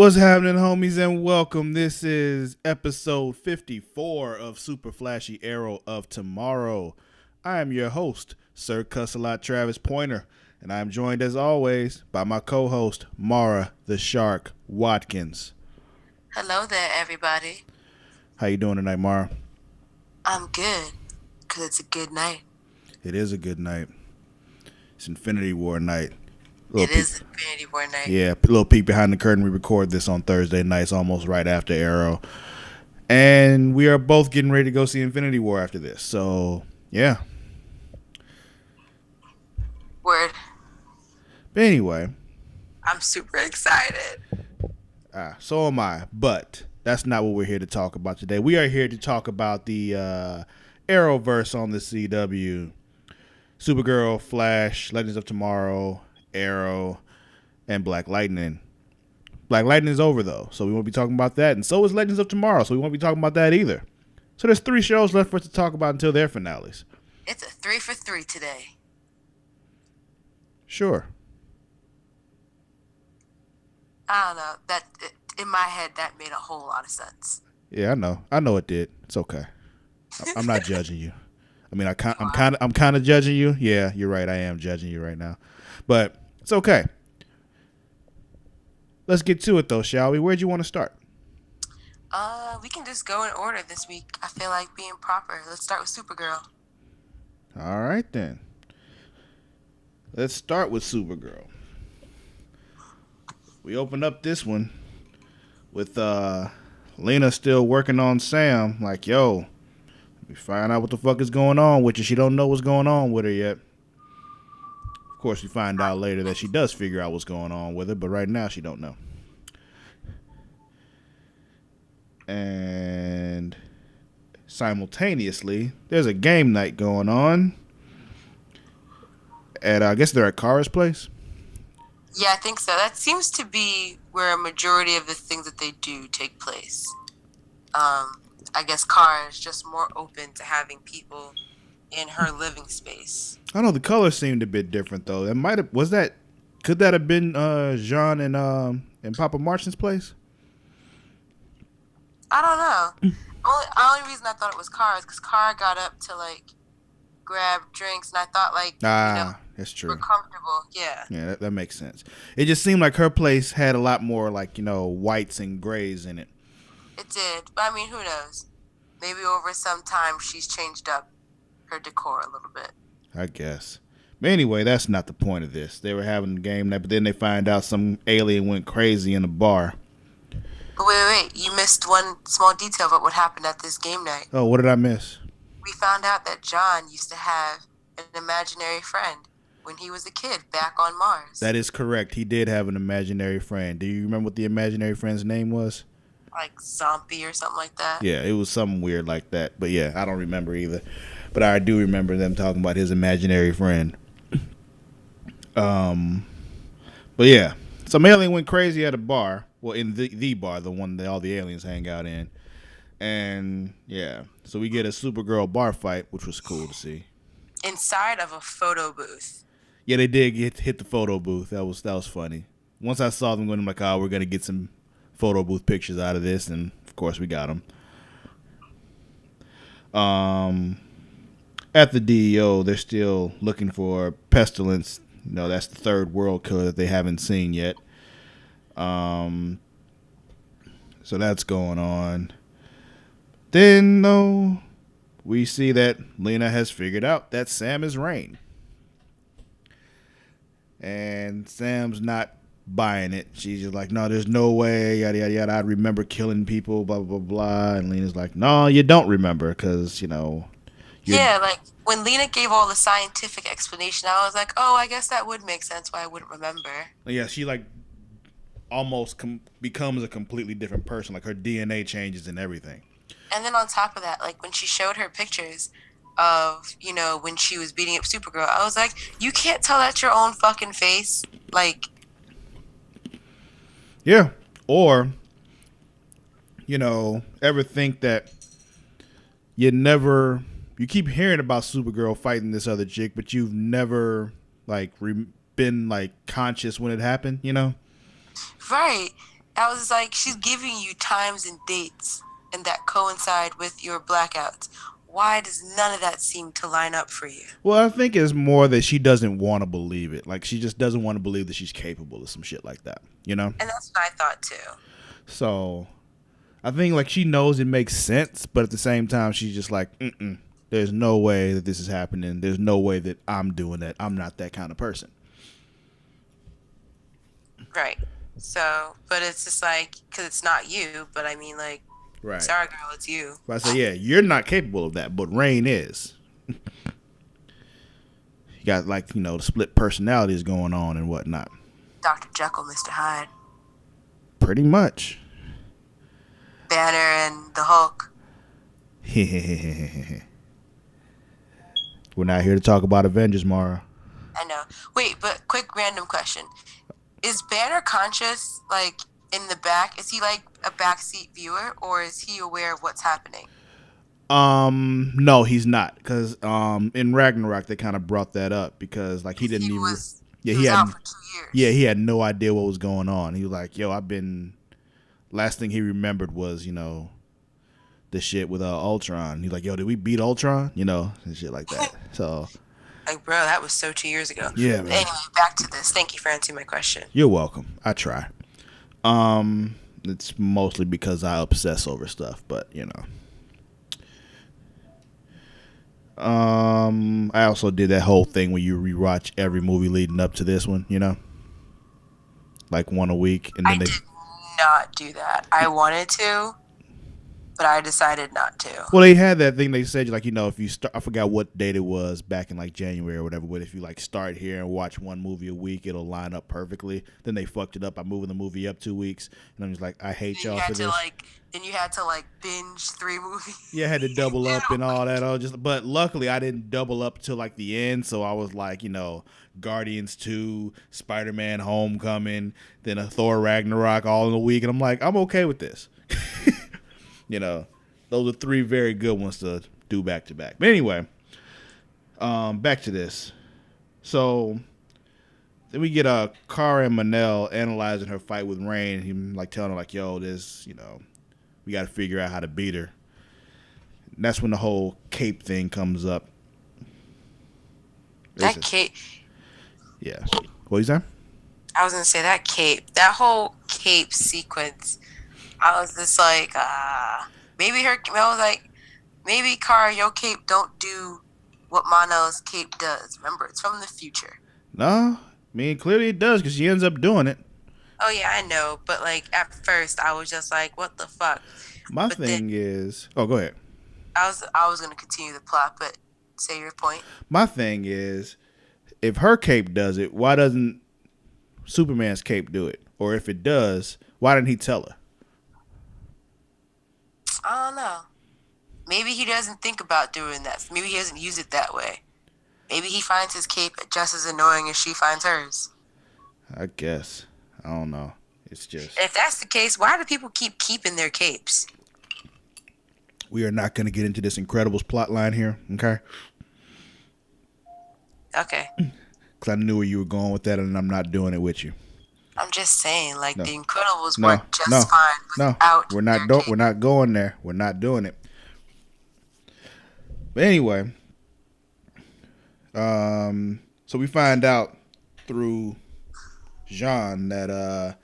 What's happening, homies, and welcome. This is episode 54 of Super Flashy Arrow of Tomorrow. I am your host, Sir Cussalott Travis Pointer, and I am joined, as always, by my co-host, Mara the Shark Watkins. Hello there, everybody. How you doing tonight, Mara? I'm good, because it's a good night. It is a good night. It's Infinity War night. It is Infinity War night. Yeah, a little peek behind the curtain. We record this on Thursday nights, almost right after Arrow. And we are both getting ready to go see Infinity War after this. So, yeah. Word. But anyway. I'm super excited. So am I. But that's not what we're here to talk about today. We are here to talk about the Arrowverse on the CW. Supergirl, Flash, Legends of Tomorrow, Arrow, and Black Lightning. Black Lightning is over, though, so we won't be talking about that. And so is Legends of Tomorrow, so we won't be talking about that either. So there's 3 shows left for us to talk about until their finales. It's a 3 for 3 today. Sure. I don't know. In my head, that made a whole lot of sense. Yeah, I know. I know it did. It's okay. I'm not judging you. I mean, I'm kind of judging you. Yeah, you're right. I am judging you right now. But it's okay. Let's get to it, though, shall we? Where'd you want to start? We can just go in order this week. I feel like being proper. Let's start with Supergirl. All right, then. Let's start with Supergirl. We open up this one with Lena still working on Sam. Like, yo, we find out what the fuck is going on with her. She don't know what's going on with her yet. Of course, we find out later that she does figure out what's going on with her, but right now she don't know. And simultaneously, there's a game night going on at, I guess they're at Kara's place. Yeah, I think so. That seems to be where a majority of the things that they do take place. I guess Kara is just more open to having people in her living space. I know the color seemed a bit different though. Could that have been Jean and Papa Martian's place? I don't know. Only reason I thought it was Kara is because Kara got up to grab drinks, and I thought that's true. we're comfortable. Yeah, that makes sense. It just seemed like her place had a lot more whites and grays in it. It did, but I mean, who knows? Maybe over some time she's changed up her decor a little bit. I guess. But anyway, that's not the point of this. They were having a game night, but then they find out some alien went crazy in a bar. But wait. You missed one small detail about what happened at this game night. Oh, what did I miss? We found out that John used to have an imaginary friend when he was a kid back on Mars. That is correct. He did have an imaginary friend. Do you remember what the imaginary friend's name was? Like Zombie or something like that. Yeah, it was something weird like that. But yeah, I don't remember either. But I do remember them talking about his imaginary friend. But yeah, some alien went crazy at a bar. Well, in the bar, the one that all the aliens hang out in. And yeah, so we get a Supergirl bar fight, which was cool to see. Inside of a photo booth. Yeah, they did hit the photo booth. That was funny. Once I saw them going, I'm like, oh, we're gonna get some photo booth pictures out of this, and of course we got them. At the DEO, they're still looking for Pestilence. That's the third world killer that they haven't seen yet. So that's going on. Then, though, we see that Lena has figured out that Sam is Rain. And Sam's not buying it. She's just like, no, there's no way, yada, yada, yada. I remember killing people, blah, blah, blah, blah. And Lena's like, no, you don't remember because, Yeah, when Lena gave all the scientific explanation, I was like, oh, I guess that would make sense why I wouldn't remember. Yeah, she almost becomes a completely different person. Like her DNA changes and everything. And then on top of that, when she showed her pictures of, when she was beating up Supergirl, I was like, you can't tell that's your own fucking face. Yeah. Or, ever think that you keep hearing about Supergirl fighting this other chick, but you've never, been, conscious when it happened, Right. I was like, she's giving you times and dates, and that coincide with your blackouts. Why does none of that seem to line up for you? Well, I think it's more that she doesn't want to believe it. Like, she just doesn't want to believe that she's capable of some shit like that, you know? And that's what I thought too. So, I think, like, she knows it makes sense, but at the same time, she's just like, there's no way that this is happening. There's no way that I'm doing that. I'm not that kind of person. Right. So, but it's just like, because it's not you, but I mean, like, Right. sorry, girl, it's you. But I say, yeah, you're not capable of that, but Rain is. You got, like, the split personalities going on and whatnot. Dr. Jekyll, Mr. Hyde. Pretty much. Banner and the Hulk. We're not here to talk about Avengers, Mara. I know. Wait, but quick random question. Is Banner conscious, like, in the back? Is he, like, a backseat viewer, or is he aware of what's happening? No, he's not. Because in Ragnarok, they kind of brought that up because, like, he didn't He even... was he out had, for 2 years. Yeah, he had no idea what was going on. He was like, yo, last thing he remembered was, the shit with Ultron. He's like, yo, did we beat Ultron? And shit like that. So... Like, bro, that was so 2 years ago. Yeah, man. Anyway, back to this. Thank you for answering my question. You're welcome. I try. It's mostly because I obsess over stuff, but I also did that whole thing where you rewatch every movie leading up to this one, like one a week, and then I did not do that. I wanted to, but I decided not to. Well, they had that thing. They said, like, if you start, I forgot what date it was back in like January or whatever. But if you like start here and watch one movie a week, it'll line up perfectly. Then they fucked it up by moving the movie up 2 weeks, and I'm just like, I hate y'all for this. Then you had to like binge 3 movies. Yeah, I had to double up and all that. But luckily, I didn't double up till like the end. So I was like, Guardians 2, Spider-Man: Homecoming, then a Thor Ragnarok all in a week, and I'm like, I'm okay with this. Those are 3 very good ones to do back to back. But anyway, back to this. So then we get Kara and Manel analyzing her fight with Rain. Him like telling her like, yo, this, we got to figure out how to beat her. And that's when the whole cape thing comes up. That cape. Yeah. What you saying? I was gonna say that cape. That whole cape sequence. I was just like, maybe Kara, your cape don't do what Manel's cape does. Remember, it's from the future. No, clearly it does because she ends up doing it. Oh yeah, I know, but like at first I was just like, what the fuck? My thing is, go ahead. I was gonna continue the plot, but say your point. My thing is, if her cape does it, why doesn't Superman's cape do it? Or if it does, why didn't he tell her? I don't know. Maybe he doesn't think about doing that. Maybe he doesn't use it that way. Maybe he finds his cape just as annoying as she finds hers. I guess. I don't know. It's just... If that's the case, why do people keep keeping their capes? We are not going to get into this Incredibles plot line here, okay? Okay. Because I knew where you were going with that, and I'm not doing it with you. I'm just saying, like, the Incredibles work just fine without we're not going there. We're not doing it. But anyway, so we find out through Jean that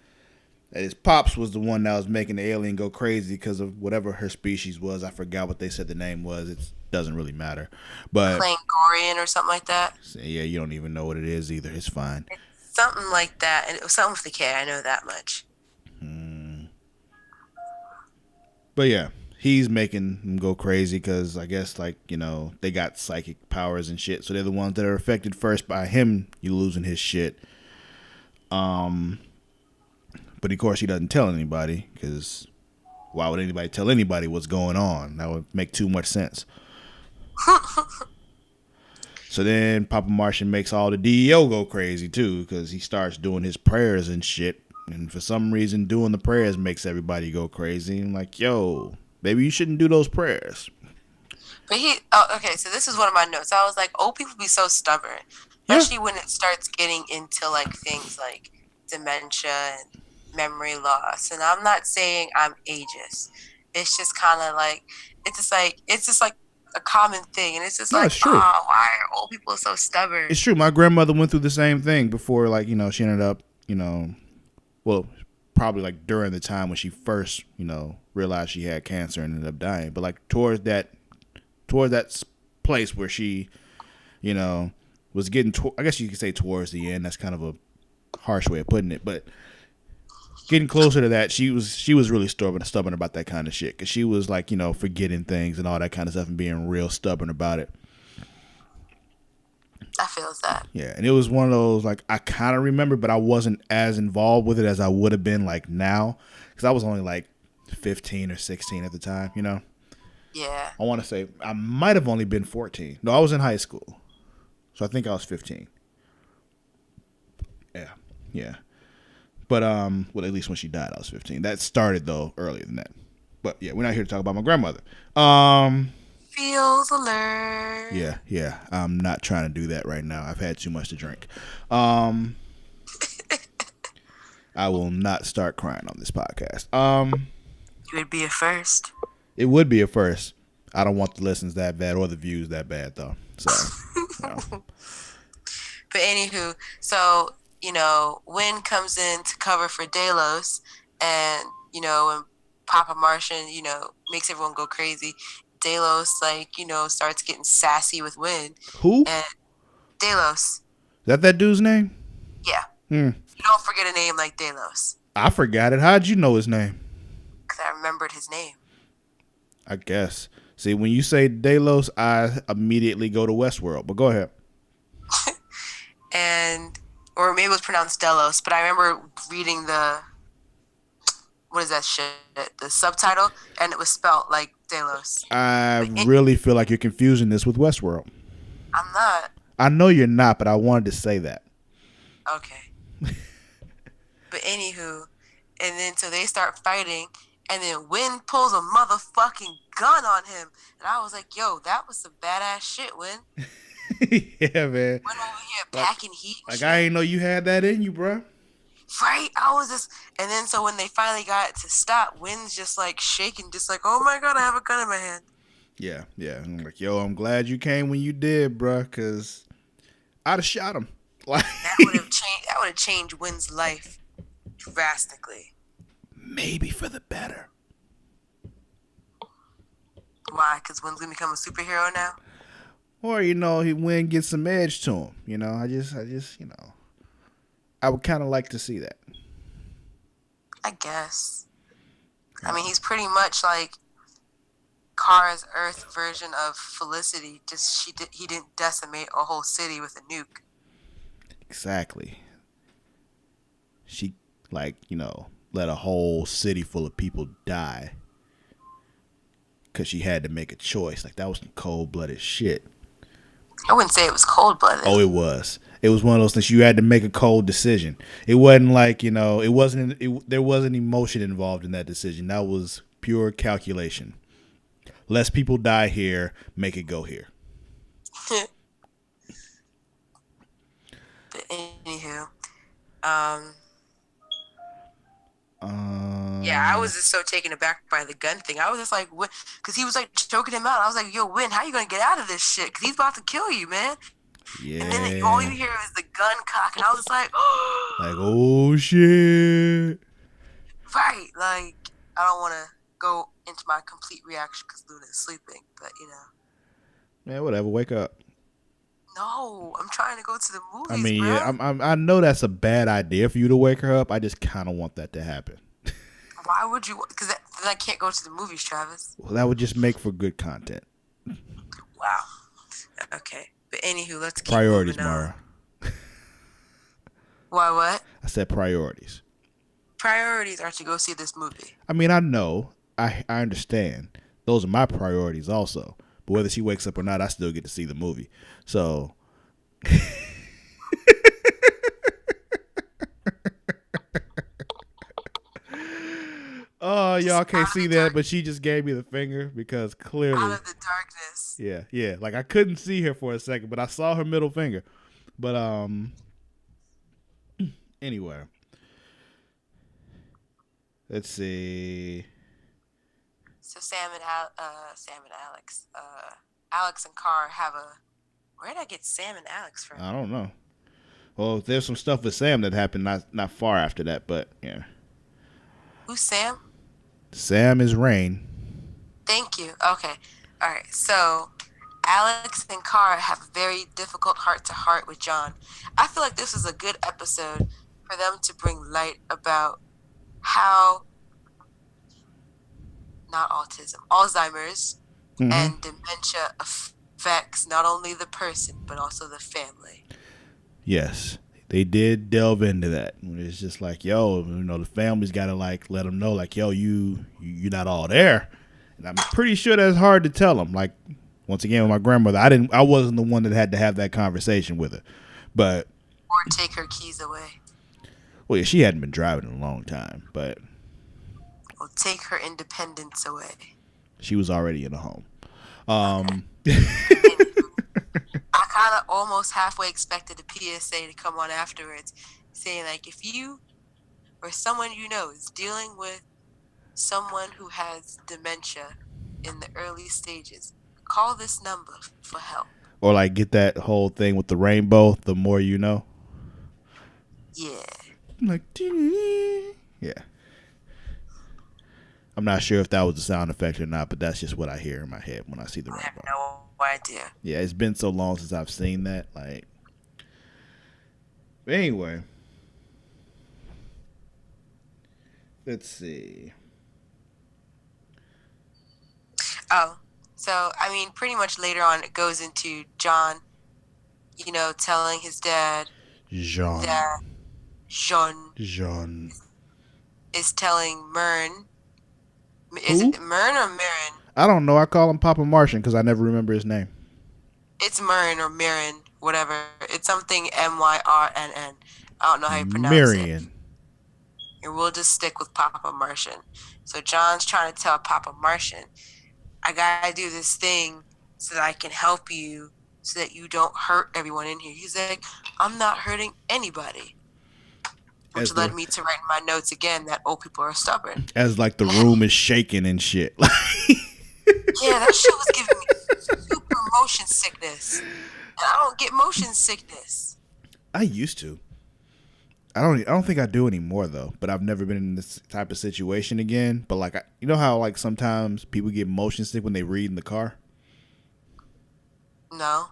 his pops was the one that was making the alien go crazy because of whatever her species was. I forgot what they said the name was. It doesn't really matter. But Klangorian or something like that. Yeah, you don't even know what it is either. It's fine. It's something like that, and it was something with the K. I know that much. But yeah, he's making them go crazy because I guess they got psychic powers and shit. So they're the ones that are affected first by him. You losing his shit. But of course he doesn't tell anybody because why would anybody tell anybody what's going on? That would make too much sense. So then Papa Martian makes all the DEO go crazy too because he starts doing his prayers and shit. And for some reason doing the prayers makes everybody go crazy. I'm like, yo, maybe you shouldn't do those prayers. But okay, so this is one of my notes. I was like, old people be so stubborn. Especially when it starts getting into like things like dementia and memory loss, and I'm not saying I'm ageist. It's just kind of like it's just like a common thing, and it's just No, like, it's true. oh, why are old people so stubborn? It's true. My grandmother went through the same thing before, like, she ended up, well, probably like during the time when she first, realized she had cancer and ended up dying. But like towards that place where she, was getting, I guess you could say towards the end. That's kind of a harsh way of putting it, but getting closer to that, she was really stubborn about that kind of shit, because she was like, forgetting things and all that kind of stuff and being real stubborn about it. I feel that. Yeah, and it was one of those, like, I kind of remember, but I wasn't as involved with it as I would have been, like, now, because I was only like 15 or 16 at the time, Yeah. I want to say I might have only been 14. No, I was in high school, so I think I was 15. Yeah. But well, at least when she died, I was 15. That started though earlier than that. But yeah, we're not here to talk about my grandmother. Feels alert. Yeah. I'm not trying to do that right now. I've had too much to drink. I will not start crying on this podcast. It would be a first. It would be a first. I don't want the listens that bad or the views that bad though. So. But anywho, so Wynn comes in to cover for Delos, and when Papa Martian makes everyone go crazy, Delos starts getting sassy with Wynn. Who? And Delos. Is that dude's name? Yeah. You don't forget a name like Delos. I forgot it. How'd you know his name? Because I remembered his name. I guess. See, when you say Delos, I immediately go to Westworld. But go ahead. Or maybe it was pronounced Delos, but I remember reading what is that shit? The subtitle, and it was spelled like Delos. I really feel like you're confusing this with Westworld. I'm not. I know you're not, but I wanted to say that. Okay. But anywho, and then so they start fighting, and then Wynn pulls a motherfucking gun on him, and I was like, "Yo, that was some badass shit, Wynn." Yeah, man. Went over here packing heat. Like shit. I ain't know you had that in you, bro. Right? I was just, and then so when they finally got it to stop, Wynn's just like shaking, just like, "Oh my god, I have a gun in my hand." Yeah. I'm like, yo, I'm glad you came when you did, bro, because I'd have shot him. Like that would have changed Wynn's life drastically. Maybe for the better. Why? Because Wynn's gonna become a superhero now. Or, Wynn gets some edge to him. I just, I would kind of like to see that. I guess. I mean, he's pretty much like Kara's Earth version of Felicity. Just he didn't decimate a whole city with a nuke. Exactly. She, let a whole city full of people die because she had to make a choice. Like, that was some cold-blooded shit. I wouldn't say it was cold-blooded. Oh, it was. It was one of those things you had to make a cold decision. It wasn't like, there wasn't emotion involved in that decision. That was pure calculation. Less people die here, make it go here. But anywho, yeah, I was just so taken aback by the gun thing. I was just like, because he was like choking him out. I was like, yo, Wynn, how you gonna get out of this shit? Because he's about to kill you, man. Yeah. And then all you hear is the gun cock, and I was like, oh. Like, oh shit. Right, like I don't want to go into my complete reaction because Luna is sleeping, but Man, whatever. Wake up. No, I'm trying to go to the movies. I mean, bro. yeah, I know that's a bad idea for you to wake her up. I just kind of want that to happen. Why would you? Because then I can't go to the movies, Travis. Well, that would just make for good content. Wow. Okay, but anywho, let's keep priorities, moving on. Mara. Why? What? I said priorities. Priorities are to go see this movie. I mean, I know. I understand. Those are my priorities also. But whether she wakes up or not, I still get to see the movie. So. Oh, y'all can't see that, but she just gave me the finger because clearly. Out of the darkness. Yeah. Like I couldn't see her for a second, but I saw her middle finger. But anyway. Let's see. So Sam and Alex, Alex and Carr have a. Where did I get Sam and Alex from? I don't know. Well, there's some stuff with Sam that happened not far after that, but yeah. Who's Sam? Sam is Rain. Thank you. Okay. All right. So Alex and Carr have a very difficult heart-to-heart with John. I feel like this was a good episode for them to bring light about how not autism, Alzheimer's and dementia affects not only the person but also the family. Yes, they did delve into that. It's just like, yo, the family's got to like let them know, like, yo, you're not all there. And I'm pretty sure that's hard to tell them. Like, once again, with my grandmother, I wasn't the one that had to have that conversation with her, but or take her keys away. Well, yeah, she hadn't been driving in a long time, but or take her independence away. She was already in a home. I kind of almost halfway expected the PSA to come on afterwards, saying like, if you or someone you know is dealing with someone who has dementia in the early stages, call this number for help. Or like get that whole thing with the rainbow, the more you know. Yeah. Like, yeah. I'm not sure if that was the sound effect or not, but that's just what I hear in my head when I see the rainbow. I have no idea. Yeah, it's been so long since I've seen that. Like, but anyway, let's see. Oh, so I mean, pretty much later on, it goes into John, telling his dad. Jean is telling Mern. Is it Mern or Mirren? I don't know. I call him Papa Martian because I never remember his name. It's Mern or Mirren, whatever. It's something Myrnn. I don't know how you pronounce it. And we'll just stick with Papa Martian. So John's trying to tell Papa Martian, I gotta do this thing so that I can help you, so that you don't hurt everyone in here. He's like, I'm not hurting anybody. Which led me to write in my notes again that old people are stubborn. As like the room is shaking and shit. Yeah, that shit was giving me super motion sickness. And I don't get motion sickness. I used to. I don't think I do anymore though. But I've never been in this type of situation again. But like, you know how like sometimes people get motion sick when they read in the car? No.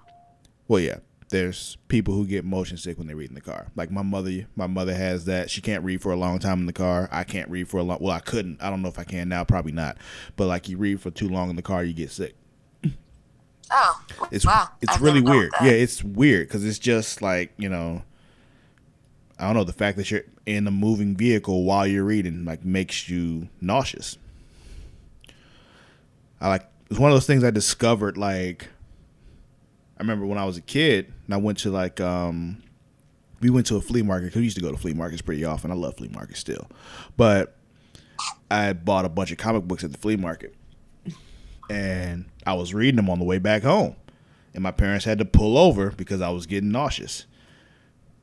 Well, yeah. There's people who get motion sick when they read in the car. Like my mother has that. She can't read for a long time in the car. I can't read for a long. Well, I couldn't. I don't know if I can now. Probably not. But like you read for too long in the car, you get sick. Oh, wow! It's really weird. Yeah, it's weird because it's just like I don't know. The fact that you're in a moving vehicle while you're reading like makes you nauseous. It's one of those things I discovered like. I remember when I was a kid and I went to like, we went to a flea market because we used to go to flea markets pretty often. I love flea markets still. But I bought a bunch of comic books at the flea market and I was reading them on the way back home. And my parents had to pull over because I was getting nauseous.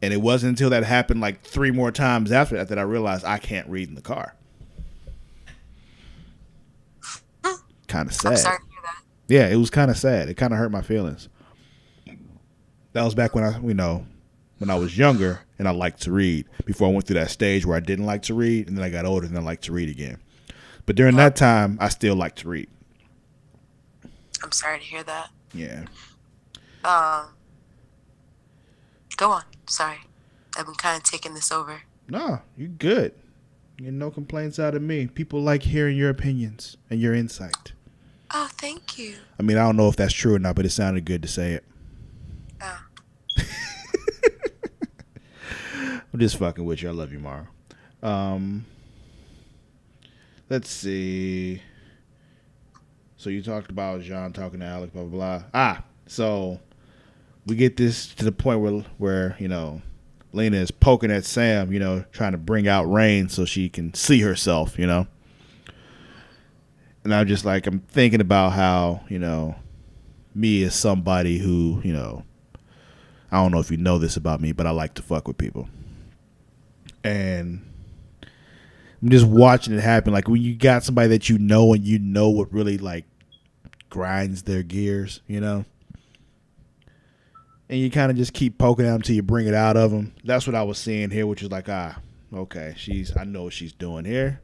And it wasn't until that happened like 3 more times after that I realized I can't read in the car. Kind of sad. I'm sorry to hear that. Yeah, it was kind of sad. It kind of hurt my feelings. That was back when I was younger and I liked to read. Before I went through that stage where I didn't like to read, and then I got older and I liked to read again. But during that time, I still liked to read. I'm sorry to hear that. Yeah. Go on. Sorry, I've been kind of taking this over. No, you're good. You get no complaints out of me. People like hearing your opinions and your insight. Oh, thank you. I mean, I don't know if that's true or not, but it sounded good to say it. Oh. I'm just fucking with you. I love you, Mara. Let's see. So you talked about Jean talking to Alex, blah, blah, blah. So we get this to the point where Lena is poking at Sam, trying to bring out Rain so she can see herself, And I'm just like, I'm thinking about how, me as somebody who, I don't know if you know this about me, but I like to fuck with people. And I'm just watching it happen. Like when you got somebody that you know and you know what really like grinds their gears, you know, and you kind of just keep poking at them until you bring it out of them. That's what I was seeing here, which is like, okay, I know what she's doing here.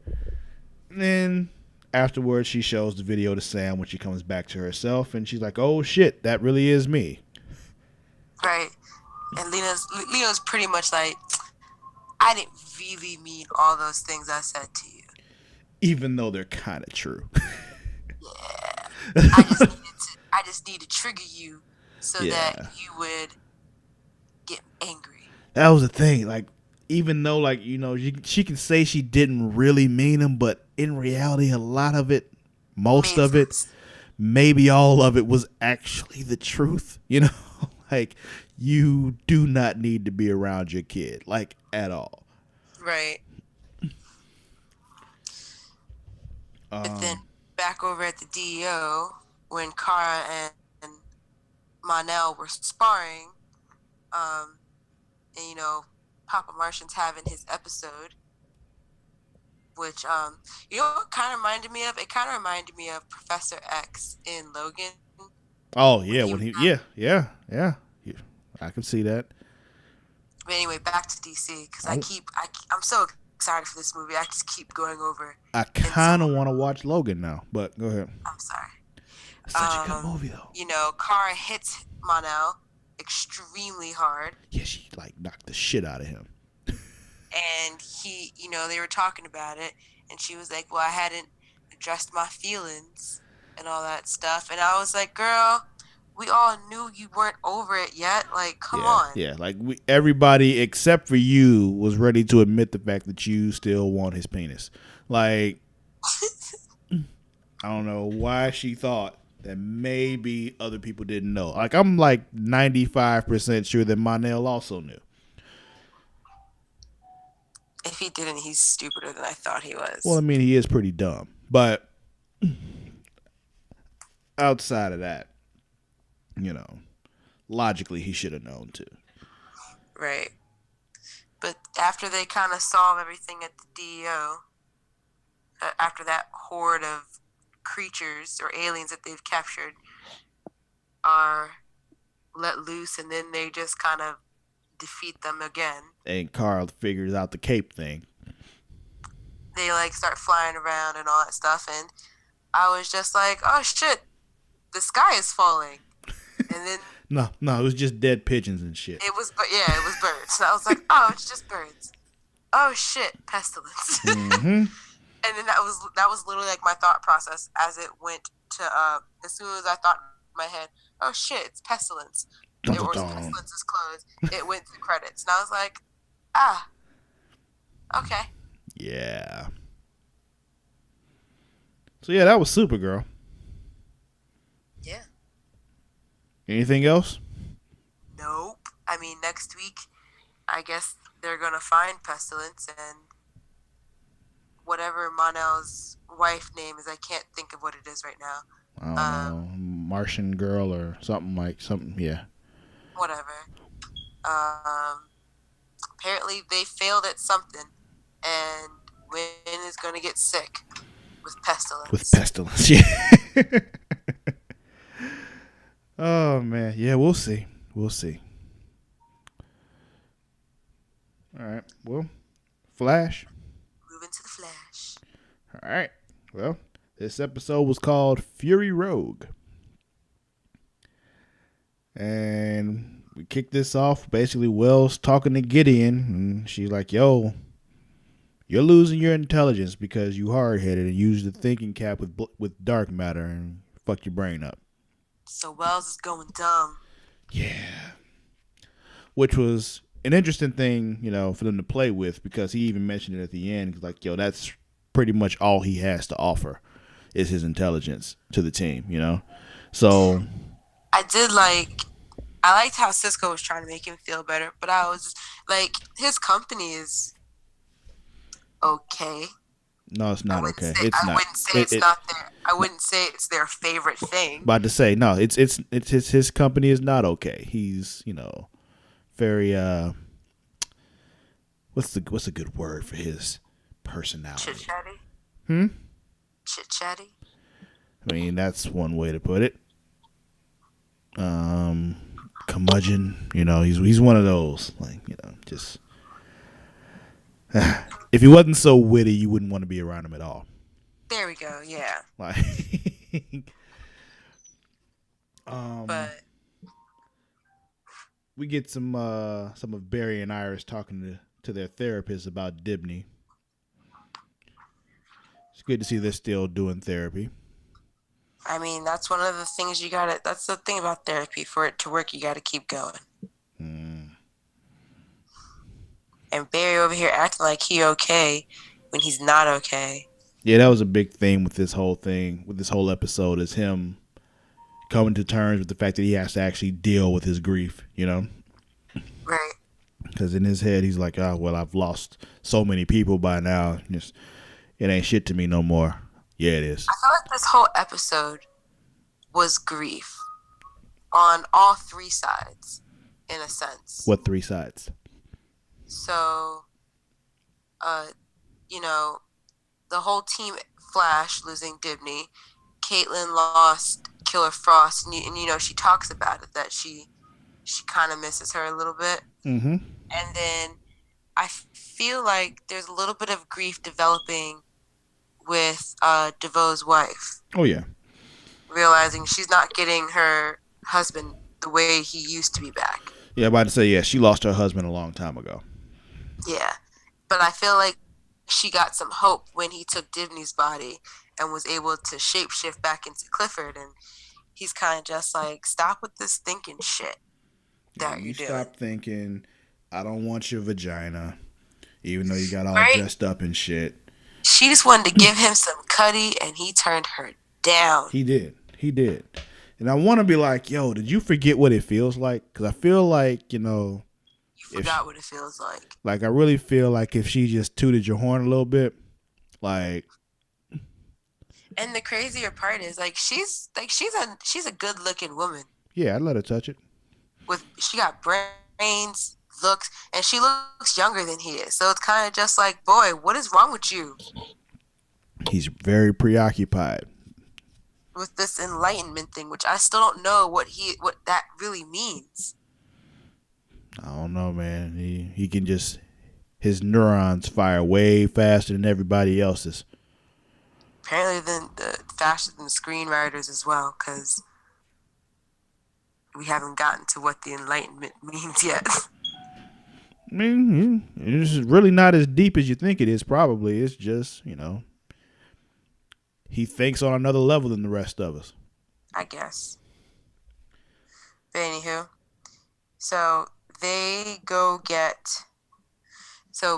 And then afterwards, she shows the video to Sam when she comes back to herself, and she's like, "Oh shit, that really is me." Right. And Lena's pretty much like, I didn't really mean all those things I said to you. Even though they're kind of true. Yeah. I just need to trigger you so that you would get angry. That was the thing. Like, even though, like, you know, she can say she didn't really mean them, but in reality, a lot of it, most of it, maybe all of it was actually the truth. You know, like, you do not need to be around your kid, like, at all. Right. But then back over at the DEO, when Kara and Monel were sparring, and, you know, Papa Martian's having his episode, which, you know what kind of reminded me of? It kind of reminded me of Professor X in Logan. Oh, yeah. Yeah. I can see that. But anyway, back to DC, because I'm so excited for this movie. I just keep going over. I kind of want to watch Logan now, but go ahead. I'm sorry. It's such a good movie, though. You know, Kara hits Monel extremely hard. Yeah, she like knocked the shit out of him. And he, you know, they were talking about it, and she was like, well, I hadn't addressed my feelings and all that stuff. And I was like, girl, we all knew you weren't over it yet. Like, come on. Yeah, like everybody except for you was ready to admit the fact that you still want his penis. Like, I don't know why she thought that maybe other people didn't know. Like, I'm like 95% sure that Monel also knew. If he didn't, he's stupider than I thought he was. Well, I mean, he is pretty dumb. But outside of that, you know, logically, he should have known too. Right. But after they kind of solve everything at the DEO, after that horde of creatures or aliens that they've captured are let loose, and then they just kind of defeat them again. And Carl figures out the cape thing. They like start flying around and all that stuff, and I was just like, oh shit, the sky is falling. And then no, it was just dead pigeons and shit. It was birds. And I was like, oh, it's just birds. Oh shit, pestilence. Mm-hmm. And then that was literally like my thought process as it went to as soon as I thought in my head, oh shit, it's pestilence. Pestilence is closed. It went to credits, and I was like, okay. Yeah. So yeah, that was Supergirl. Yeah. Anything else? Nope. I mean, next week, I guess they're gonna find Pestilence and whatever Monel's wife name is. I can't think of what it is right now. I don't know, Martian girl or something. Yeah. Whatever. Apparently they failed at something, and Wynn is gonna get sick with pestilence. Yeah. Oh man, yeah, we'll see. All right, well, Flash. Moving to the Flash. All right, well, this episode was called Fury Rogue, and we kicked this off basically Wells talking to Gideon, and she's like, yo, you're losing your intelligence because you hard-headed and use the thinking cap with dark matter and fuck your brain up. So Wells is going dumb. Yeah. Which was an interesting thing, you know, for them to play with, because he even mentioned it at the end. Like, yo, that's pretty much all he has to offer is his intelligence to the team, you know? So I liked how Cisco was trying to make him feel better, but I was just, like, his company is okay. No, it's not okay. I wouldn't say it's their favorite thing. About to say, no, it's his company is not okay. He's, you know, very what's a good word for his personality. Chit-chatty? Hmm? Chit-chatty? I mean, that's one way to put it. Curmudgeon, he's one of those. Like, just if he wasn't so witty, you wouldn't want to be around him at all. There we go, yeah. Like, But we get some of Barry and Iris talking to their therapist about Dibney. It's good to see they're still doing therapy. I mean, that's one of the things that's the thing about therapy. For it to work, you gotta keep going. And Barry over here acting like he okay when he's not okay. Yeah, that was a big thing with this whole episode, is him coming to terms with the fact that he has to actually deal with his grief, Right. Because in his head, he's like, oh, well, I've lost so many people by now. It ain't shit to me no more. Yeah, it is. I feel like this whole episode was grief on all three sides, in a sense. What three sides? So, the whole team Flash losing Dibney, Caitlin lost Killer Frost, and she talks about it, that she kind of misses her a little bit. Mm-hmm. And then I feel like there's a little bit of grief developing with DeVoe's wife. Oh, yeah. Realizing she's not getting her husband the way he used to be back. Yeah, I'm about to say, yeah, she lost her husband a long time ago. Yeah. But I feel like she got some hope when he took Dibney's body and was able to shapeshift back into Clifford. And he's kind of just like, stop with this thinking shit that you're doing. Stop thinking, I don't want your vagina, even though you got all dressed up and shit. She just wanted to give him some cutty, and he turned her down. He did. And I want to be like, yo, did you forget what it feels like? Because I feel like, you forgot what it feels like. Like, I really feel like if she just tooted your horn a little bit, like. And the crazier part is, she's a good looking woman. Yeah, I'd let her touch it. She got brains, looks, and she looks younger than he is. So it's kind of just like, boy, what is wrong with you? He's very preoccupied with this enlightenment thing, which I still don't know what that really means. I don't know, man. He can just, his neurons fire way faster than everybody else's. Apparently, faster than screenwriters as well, because we haven't gotten to what the enlightenment means yet. I mean, it's really not as deep as you think it is, probably. It's just, he thinks on another level than the rest of us. I guess. But anywho, so they go get,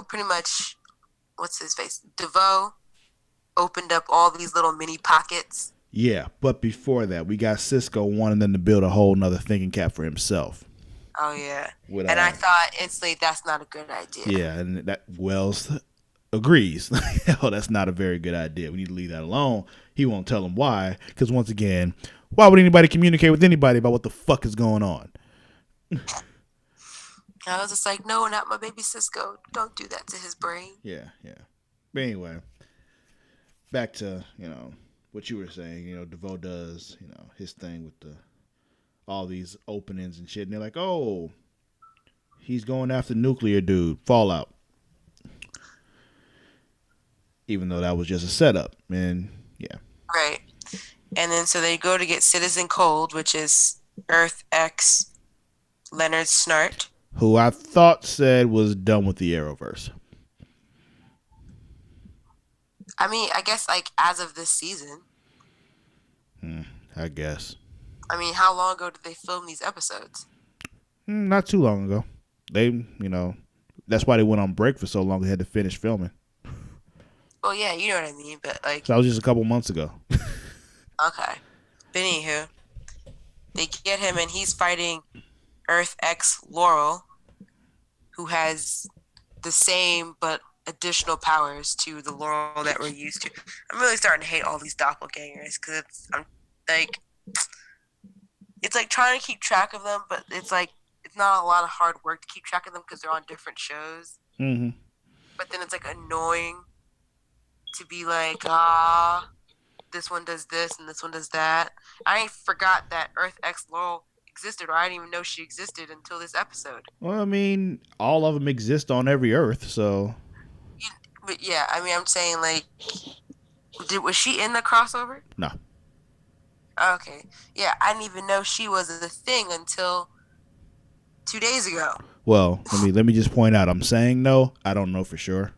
pretty much, what's his face? DeVoe opened up all these little mini pockets. Yeah, but before that, we got Cisco wanting them to build a whole nother thinking cap for himself. Oh, yeah. And I thought instantly that's not a good idea. Yeah, and that Wells agrees. Hell, that's not a very good idea. We need to leave that alone. He won't tell him why, because once again, why would anybody communicate with anybody about what the fuck is going on? I was just like, no, not my baby Cisco. Don't do that to his brain. Yeah. But anyway, back to, what you were saying. DeVoe does, his thing with all these openings and shit. And they're like, oh, he's going after nuclear dude. Fallout. Even though that was just a setup. And, yeah. Right. And then so they go to get Citizen Cold, which is Earth X Leonard Snart. Who I thought said was done with the Arrowverse. I mean, I guess as of this season. I guess. I mean, how long ago did they film these episodes? Not too long ago. They, that's why they went on break for so long. They had to finish filming. Well, yeah, you know what I mean, but So that was just a couple months ago. Okay. But anywho, they get him and he's fighting Earth X Laurel, who has the same but additional powers to the Laurel that we're used to. I'm really starting to hate all these doppelgangers because it's like trying to keep track of them, but it's not a lot of hard work to keep track of them because they're on different shows. Mm-hmm. But then it's annoying to be like, this one does this and this one does that. I ain't forgot that Earth X Laurel existed, or I didn't even know she existed until this episode. Well, I mean, all of them exist on every Earth, so But yeah, I mean, I'm saying like, was she in the crossover? no. Okay, yeah, I didn't even know she was a thing until 2 days ago. Well, let me just point out. I'm saying no. I don't know for sure,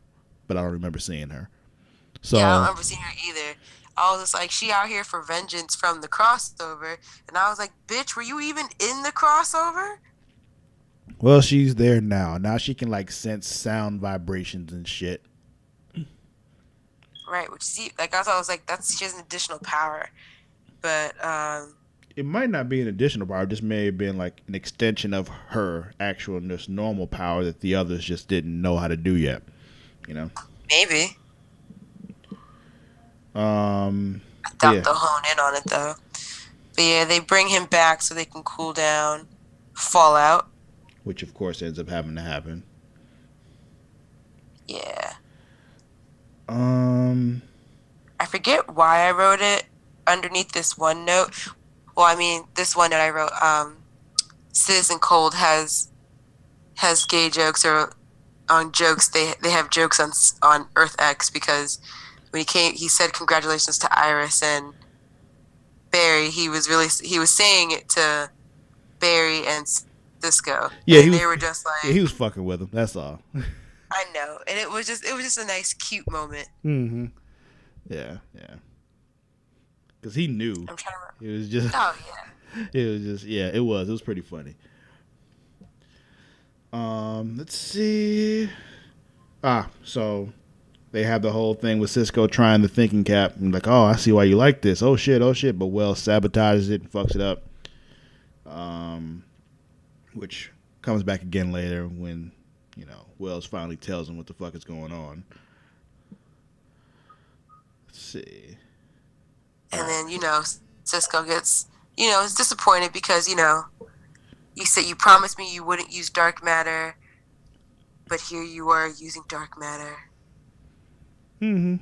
but I don't remember seeing her. Yeah, I don't So remember seeing her either. I was just like, she out here for vengeance from the crossover, and I was like, bitch, were you even in the crossover? well, she's there now. Now she can like sense sound vibrations and shit. Right, which see, like I thought, I was like, she has an additional power, but It might not be an additional power. It just may have been like an extension of her actual just normal power that the others just didn't know how to do yet. You know. maybe. I I doubt they'll hone in on it though. But yeah, they bring him back so they can cool down. Fallout. Which of course ends up having to happen. Yeah. I forget why I wrote it underneath this one note. Well, I mean, this one that I wrote, Citizen Cold has gay jokes or on jokes. They have jokes on Earth X because when he said congratulations to Iris and Barry. He was saying it to Barry and Cisco. Yeah, and they were just like, he was fucking with him. That's all. I know, and it was just a nice, cute moment. Mm-hmm. Yeah. Because he knew. I'm trying to remember. It was just. Oh yeah. It was just. Yeah. It was. It was pretty funny. Let's see. So they have the whole thing with Cisco trying the thinking cap and like, oh, I see why you like this. Oh shit. But Wells sabotages it and fucks it up. Which comes back again later when Wells finally tells him what the fuck is going on. Let's see. And then Cisco gets is disappointed because you said you promised me you wouldn't use dark matter, but here you are using dark matter. Mm-hmm.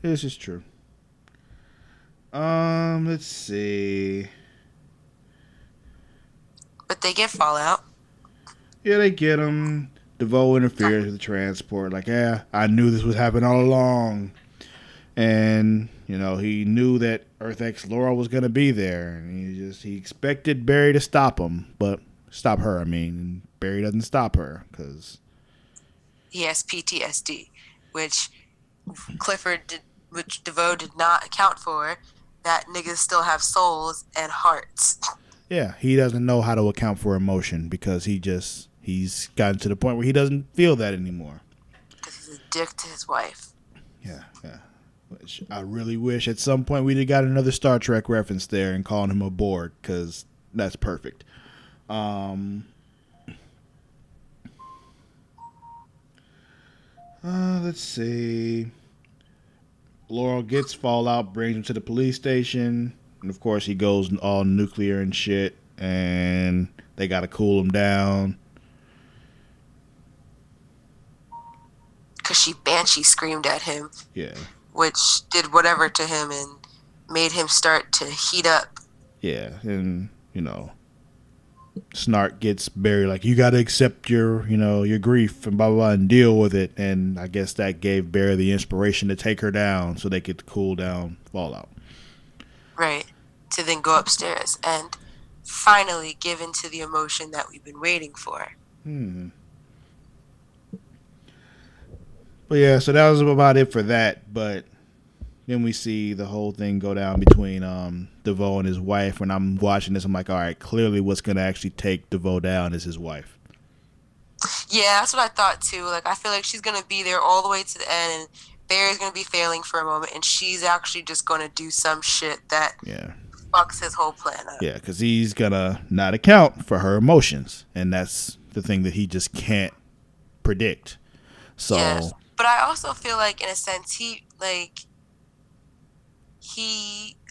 This is true. Let's see. But they get Fallout. Yeah, they get him. DeVoe interferes with the transport. Like, yeah, I knew this would happen all along. And, he knew that Earth X Laurel was going to be there. And he expected Barry to stop him. But stop her, I mean. And Barry doesn't stop her because he has PTSD, which which DeVoe did not account for. That niggas still have souls and hearts. Yeah, he doesn't know how to account for emotion because he's gotten to the point where he doesn't feel that anymore. Because he's a dick to his wife. Yeah. Which I really wish at some point we'd have got another Star Trek reference there and called him a Borg because that's perfect. Let's see. Laurel gets Fallout, brings him to the police station. And of course, he goes all nuclear and shit. And they got to cool him down. Because she Banshee screamed at him. Yeah. Which did whatever to him and made him start to heat up. Yeah. And, Snark gets Barry like, you got to accept your grief and blah, blah, blah, and deal with it. And I guess that gave Barry the inspiration to take her down so they could cool down Fallout. Right. To then go upstairs and finally give into the emotion that we've been waiting for. But yeah, so that was about it for that. But then we see the whole thing go down between DeVoe and his wife. When I'm watching this, I'm like, all right, clearly what's going to actually take DeVoe down is his wife. Yeah, that's what I thought too. Like, I feel like she's going to be there all the way to the end, and Barry's going to be failing for a moment, and she's actually just going to do some shit that fucks his whole plan up. Yeah, because he's going to not account for her emotions, and that's the thing that he just can't predict. So, yeah. But I also feel like, in a sense,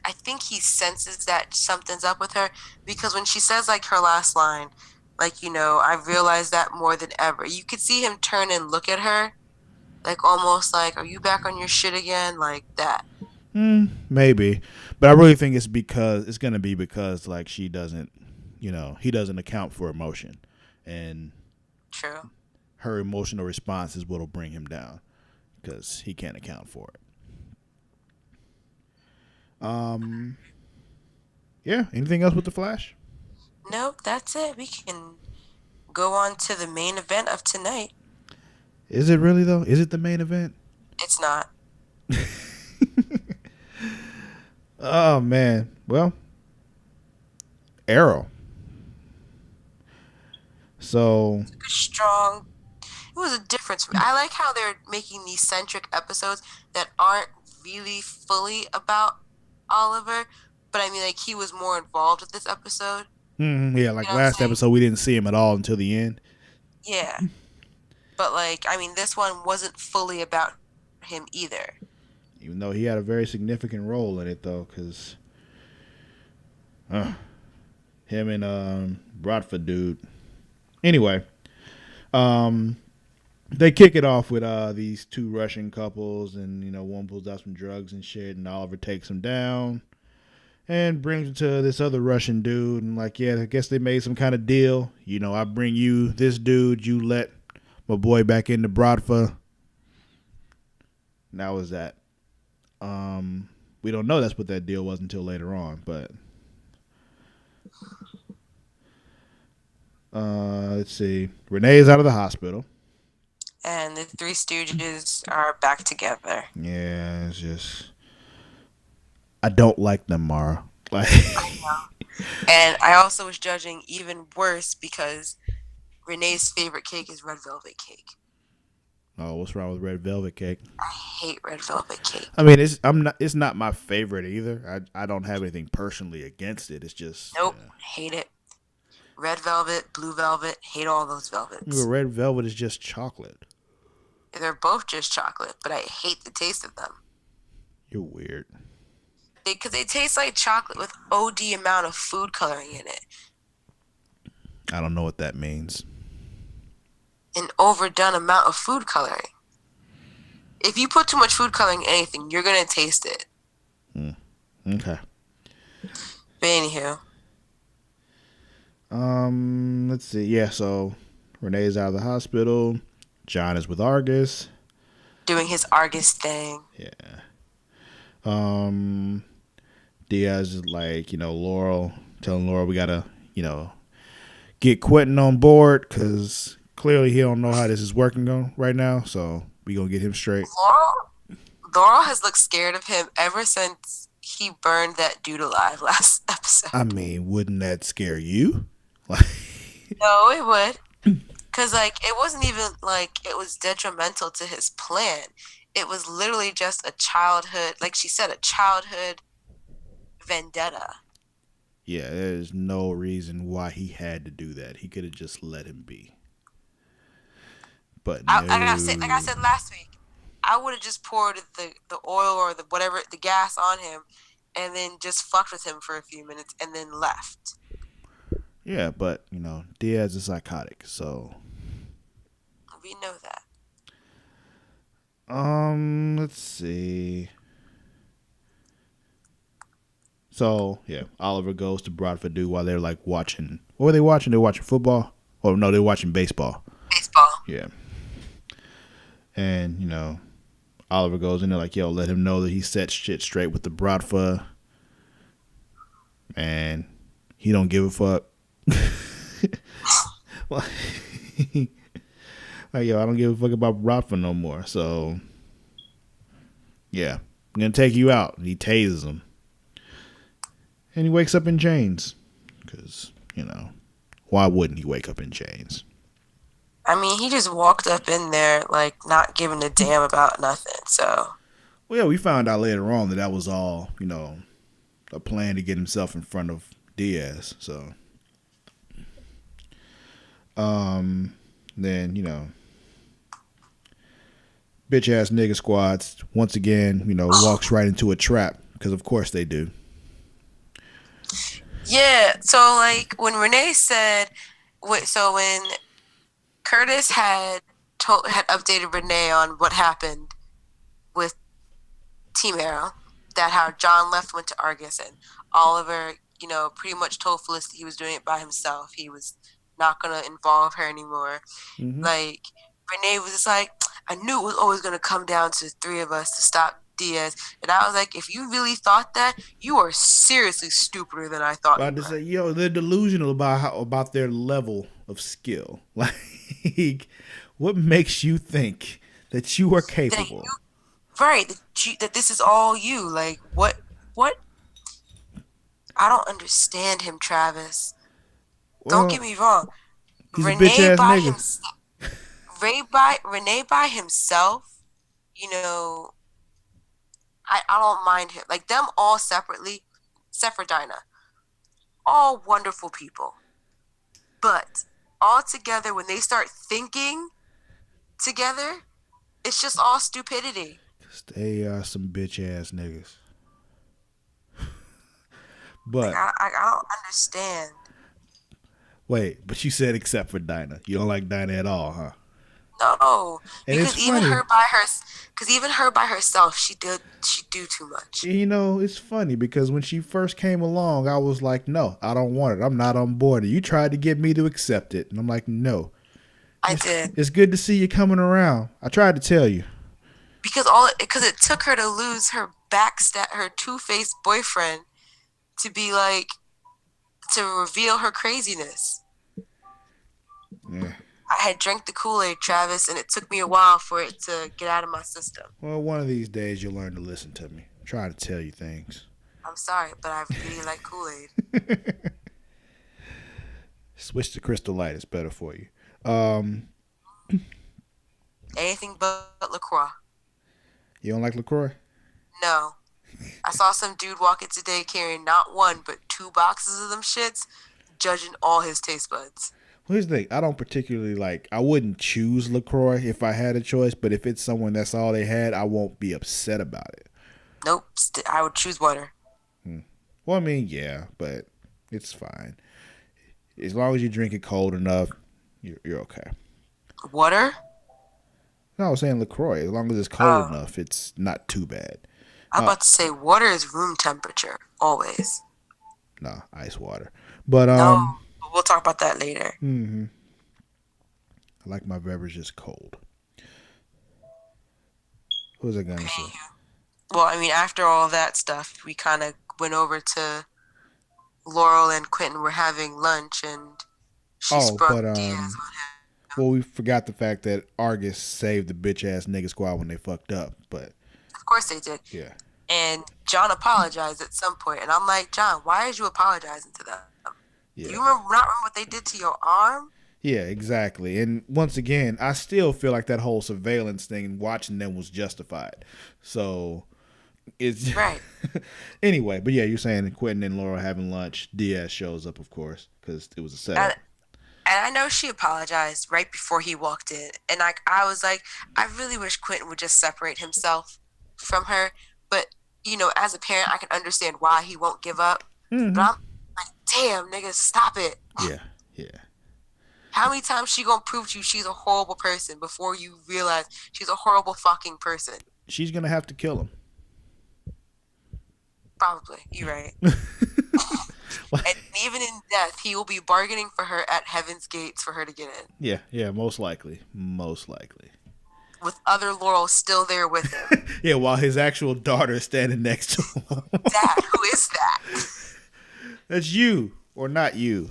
I think he senses that something's up with her, because when she says, like, her last line, like, I realized that more than ever. You could see him turn and look at her, Like almost like, are you back on your shit again? Like that. Maybe, but I really think it's gonna be because like she doesn't, he doesn't account for emotion, and True. her emotional response is what'll bring him down because he can't account for it. Um, yeah. Anything else with the Flash? Nope, that's it. We can go on to the main event of tonight. Is it really though? Is it the main event? It's not. Oh man. Well, Arrow. So Strong. It was a difference. I like how they're making these centric episodes that aren't really fully about Oliver, but I mean, like, he was more involved with this episode. yeah, You like know what I'm last saying? episode, we didn't see him at all until the end. Yeah. But, like, I mean, this one wasn't fully about him either. Even though he had a very significant role in it, though, because him and Bradford dude. Anyway, they kick it off with these two Russian couples, and one pulls out some drugs and shit, and Oliver takes him down and brings him to this other Russian dude, and like, yeah, I guess they made some kind of deal. I bring you this dude, you let my boy back into Bradford. And that was that. We don't know that's what that deal was until later on, but let's see. Renee's out of the hospital. And the Three Stooges are back together. Yeah, it's just I don't like them, Mara. Like, and I also was judging even worse because Renee's favorite cake is red velvet cake. Oh, what's wrong with red velvet cake? I hate red velvet cake. I mean, it's not my favorite either. I don't have anything personally against it. It's just nope, hate it. Red velvet, blue velvet, hate all those velvets. Red velvet is just chocolate. They're both just chocolate, but I hate the taste of them. You're weird. Because they taste like chocolate with OD amount of food coloring in it. I don't know what that means. An overdone amount of food coloring. If you put too much food coloring in anything, you're going to taste it. Okay. But anywho. Let's see. Yeah, so Renee's out of the hospital. John is with Argus. Doing his Argus thing. Yeah. Diaz is like, Laurel, telling Laurel we gotta, get Quentin on board because clearly he don't know how this is working on right now. So we gonna get him straight. Laurel has looked scared of him ever since he burned that dude alive last episode. I mean, wouldn't that scare you? No, it would. Because, like, it wasn't even like it was detrimental to his plan. It was literally just a childhood, like she said, a childhood vendetta. Yeah, there's no reason why he had to do that. He could have just let him be. But no. Like I said last week, I would have just poured the oil or the gas on him, and then just fucked with him for a few minutes, and then left. Yeah, but Diaz is psychotic, so we know that. Let's see. So yeah, Oliver goes to Bradford Dude while they're like watching. What were they watching? They were watching football. Oh no, they're watching baseball. Baseball. Yeah. And Oliver goes in there like, yo, let him know that he set shit straight with the Bradford, and he don't give a fuck. Like, yo, I don't give a fuck about Bradford no more. So yeah, I'm gonna take you out. And he tases him. And he wakes up in chains. Because, why wouldn't he wake up in chains? I mean, he just walked up in there, like, not giving a damn about nothing, so. Well, yeah, we found out later on that was all, a plan to get himself in front of Diaz, so. Then, bitch-ass nigga squads, once again, walks right into a trap. Because, of course, they do. Yeah, so like when Renee said, so when Curtis had had updated Renee on what happened with Team Arrow, that how John left, went to Argus, and Oliver, pretty much told Felicity he was doing it by himself. He was not gonna involve her anymore. Mm-hmm. Like, Renee was just like, I knew it was always gonna come down to the three of us to stop Diaz. And I was like, if you really thought that, you are seriously stupider than I thought But I you just were. say, they're delusional about their level of skill. Like, what makes you think that you are That capable? you, right, that this is all you. Like, what? I don't understand him, Travis. Don't get Well, me wrong. he's a bitch ass nigga. Renee by himself, you know, I don't mind him. Like, them all separately, except for Dinah, all wonderful people. But all together, when they start thinking together, it's just all stupidity. They are some bitch ass niggas. Like, But I don't understand. wait, but you said except for Dinah. You don't like Dinah at all, huh? No, And it's because funny. even her by herself, she do too much. It's funny because when she first came along, I was like, no, I don't want it. I'm not on board. You tried to get me to accept it. And I'm like, no. I did. It's good to see you coming around. I tried to tell you. Because it took her to lose her two-faced boyfriend to be like, to reveal her craziness. Yeah. I had drank the Kool-Aid, Travis, and it took me a while for it to get out of my system. Well, one of these days you'll learn to listen to me. I'm trying to tell you things. I'm sorry, but I really like Kool-Aid. Switch to Crystal Light. It's better for you. Anything but LaCroix. You don't like LaCroix? No. I saw some dude walking today carrying not one, but 2 boxes of them shits, judging all his taste buds. Well, here's the thing. I don't particularly like. I wouldn't choose LaCroix if I had a choice, but if it's someone that's all they had, I won't be upset about it. Nope. I would choose water. Well, I mean, yeah, but it's fine. As long as you drink it cold enough, you're okay. Water? No, I was saying LaCroix. As long as it's cold Oh. enough, it's not too bad. I'm about to say water is room temperature, always. No, ice water. But No, we'll talk about that later. I like my beverages cold. What was I gonna say? Well, I mean, after all that stuff, we kind of went over to Laurel and Quentin were having lunch, and she sprung Diaz on him. well, we forgot the fact that Argus saved the bitch ass nigga squad when they fucked up. But Of course they did. yeah, And John apologized at some point, and I'm like, John, why are you apologizing to them? yeah, Do you remember what they did to your arm? yeah, exactly. And once again, I still feel like that whole surveillance thing and watching them was justified. So it's Right. anyway. But yeah, you're saying Quentin and Laura having lunch. Diaz shows up, of course, because it was a setup. And I know she apologized right before he walked in. And I was like, I really wish Quentin would just separate himself from her. But, as a parent, I can understand why he won't give up. Mm-hmm. But I'm like, damn, nigga, stop it. Yeah, yeah. How many times she gonna prove to you she's a horrible person before you realize she's a horrible fucking person? She's gonna have to kill him. Probably. You're right. And even in death, he will be bargaining for her at heaven's gates for her to get in. Yeah, most likely. With other Laurel still there with him. Yeah, while his actual daughter is standing next to him. Dad, who is that? That's you or not you.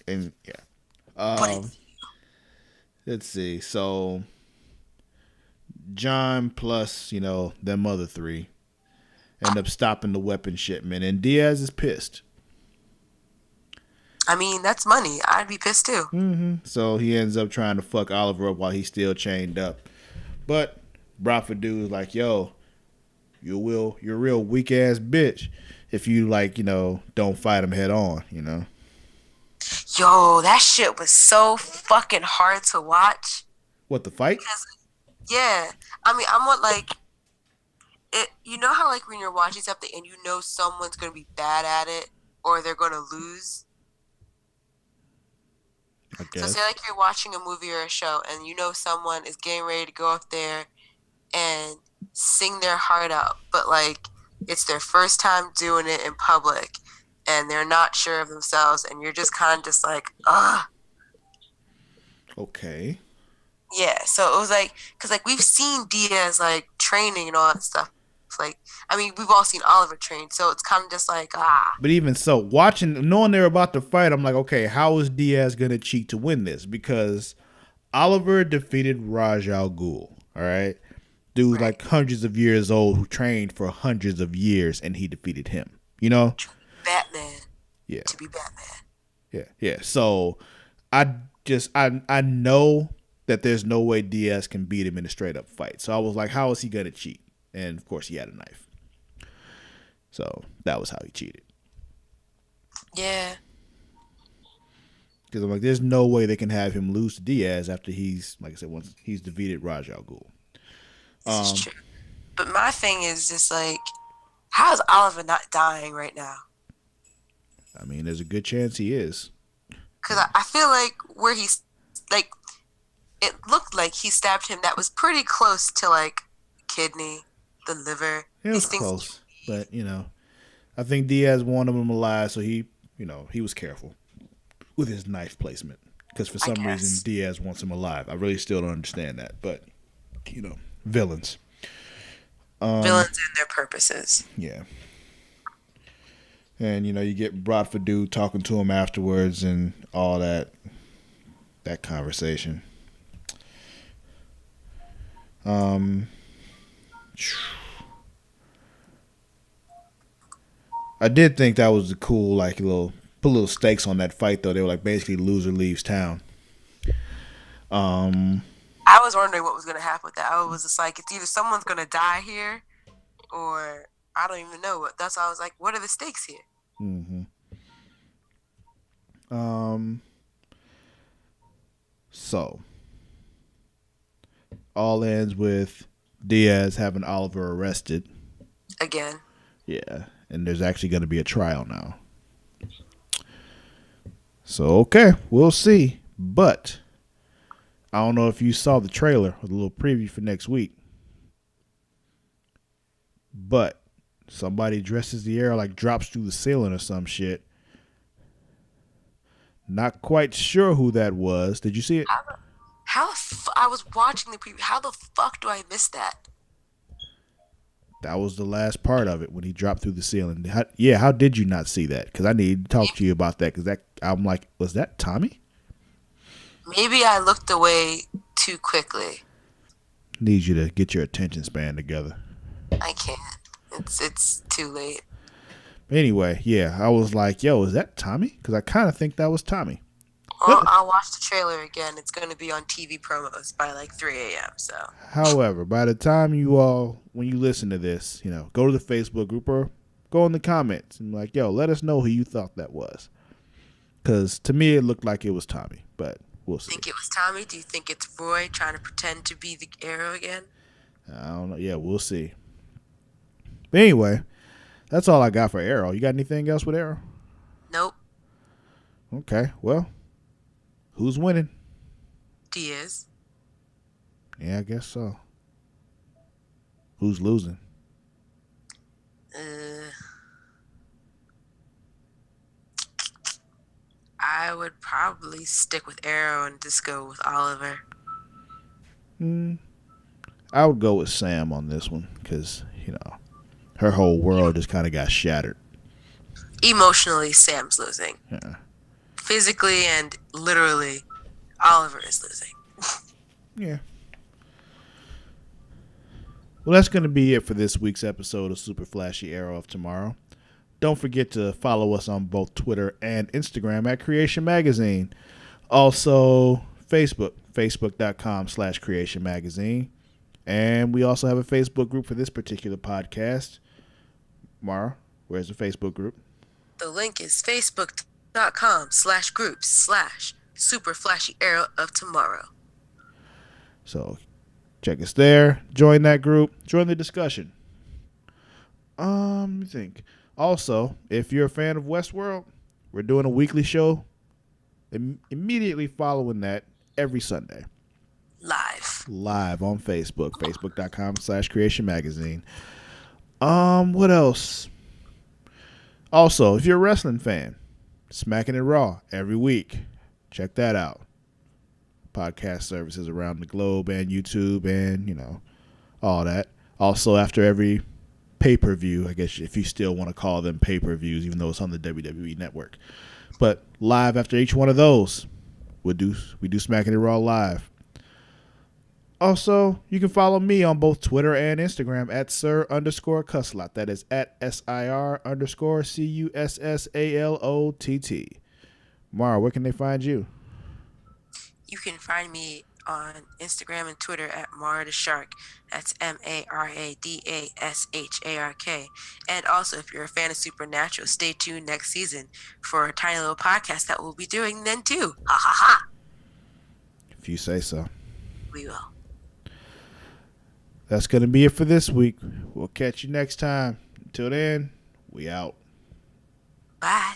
And yeah. Let's see. So John plus, them other three end up stopping the weapon shipment, and Diaz is pissed. I mean, that's money. I'd be pissed too. Mm-hmm. So he ends up trying to fuck Oliver up while he's still chained up. But Bradford dude is like, yo, you're a real weak ass bitch if you don't fight him head on, Yo, that shit was so fucking hard to watch. What, the fight? Because, yeah. I mean, I'm what, like, it. You know how, like, when you're watching something and you know someone's going to be bad at it or they're going to lose? I So say guess. like you're watching a movie or a show and you know someone is getting ready to go up there and sing their heart out, but like it's their first time doing it in public and they're not sure of themselves and you're just kind of just like, ah. Okay. Yeah, so it was like, because like we've seen Diaz like training and all that stuff. Like, I mean, we've all seen Oliver train, so it's kind of just like, ah. But even so, watching, knowing they're about to fight, I'm like, okay, how is Diaz gonna cheat to win this? Because Oliver defeated Raj Al Ghul. All right, dude's Right. like hundreds of years old who trained for hundreds of years, and he defeated him. You know? Batman Yeah, to be Batman. yeah. So I know that there's no way Diaz can beat him in a straight up fight. So I was like, how is he gonna cheat? And of course, he had a knife. So that was how he cheated. Yeah, Because I'm like, there's no way they can have him lose to Diaz after he's, like I said, once he's defeated Raj Al Ghul. this is true. But my thing is just like, how is Oliver not dying right now? I mean, there's a good chance he is. Because I feel like where he's, like, it looked like he stabbed him that was pretty close to, like, kidney, the liver. It was close, but I think Diaz wanted him alive, so he was careful with his knife placement. Because for some reason, Diaz wants him alive. I really still don't understand that, but villains. Villains and their purposes. Yeah. And you get brought for dude talking to him afterwards and all that conversation. I did think that was a cool, like, put little stakes on that fight though. They were like basically loser leaves town. I was wondering what was going to happen with that. I was just like, it's either someone's going to die here or I don't even know. That's why I was like, what are the stakes here? Mm-hmm. So all ends with Diaz having Oliver arrested. Again. Yeah, and there's actually going to be a trial now. So, okay, we'll see. But I don't know if you saw the trailer with a little preview for next week. But somebody dresses the Arrow, like drops through the ceiling or some shit. Not quite sure who that was. Did you see it? I was watching the preview. How the fuck do I miss that? That was the last part of it when he dropped through the ceiling. How did you not see that? Because I need to talk to you about that. Because I'm like, was that Tommy? Maybe I looked away too quickly. Need you to get your attention span together. I can't. It's too late. Anyway, yeah, I was like, yo, is that Tommy? Because I kind of think that was Tommy. Well, I'll watch the trailer again. It's going to be on TV promos by like 3 a.m. So. However, by the time when you listen to this, go to the Facebook group or go in the comments and like, yo, let us know who you thought that was. Because to me, it looked like it was Tommy, but we'll see. Think it was Tommy? Do you think it's Roy trying to pretend to be the Arrow again? I don't know. Yeah, we'll see. But anyway, that's all I got for Arrow. You got anything else with Arrow? Nope. Okay, well, who's winning? Diaz. Yeah, I guess so. Who's losing? I would probably stick with Arrow and just go with Oliver. I would go with Sam on this one because, her whole world just kind of got shattered. Emotionally, Sam's losing. Yeah. Physically and literally, Oliver is losing. Yeah. Well, that's going to be it for this week's episode of Super Flashy Arrow of Tomorrow. Don't forget to follow us on both Twitter and Instagram at Creation Magazine. Also, facebook.com/Creation Magazine. And we also have a Facebook group for this particular podcast. Mara, where's the Facebook group? The link is facebook.com/groups/Super Flashy Arrow of Tomorrow. So check us there. Join that group. Join the discussion. Let me think. Also, if you're a fan of Westworld, we're doing a weekly show immediately following that, every Sunday. Live On Facebook. Facebook.com/Creation Magazine. What else? Also, if you're a wrestling fan, Smacking It Raw every week. Check that out. Podcast services around the globe and YouTube and, all that. Also, after every pay-per-view, I guess if you still want to call them pay-per-views, even though it's on the WWE Network. But live after each one of those, we do Smacking It Raw live. Also, you can follow me on both Twitter and Instagram at Sir_Cussalott. That is at SIR_CUSSALOTT. Mara, where can they find you? You can find me on Instagram and Twitter at Mara the Shark. That's MARADASHARK. And also, if you're a fan of Supernatural, stay tuned next season for a tiny little podcast that we'll be doing then too. Ha ha ha. If you say so. We will. That's going to be it for this week. We'll catch you next time. Until then, we out. Bye.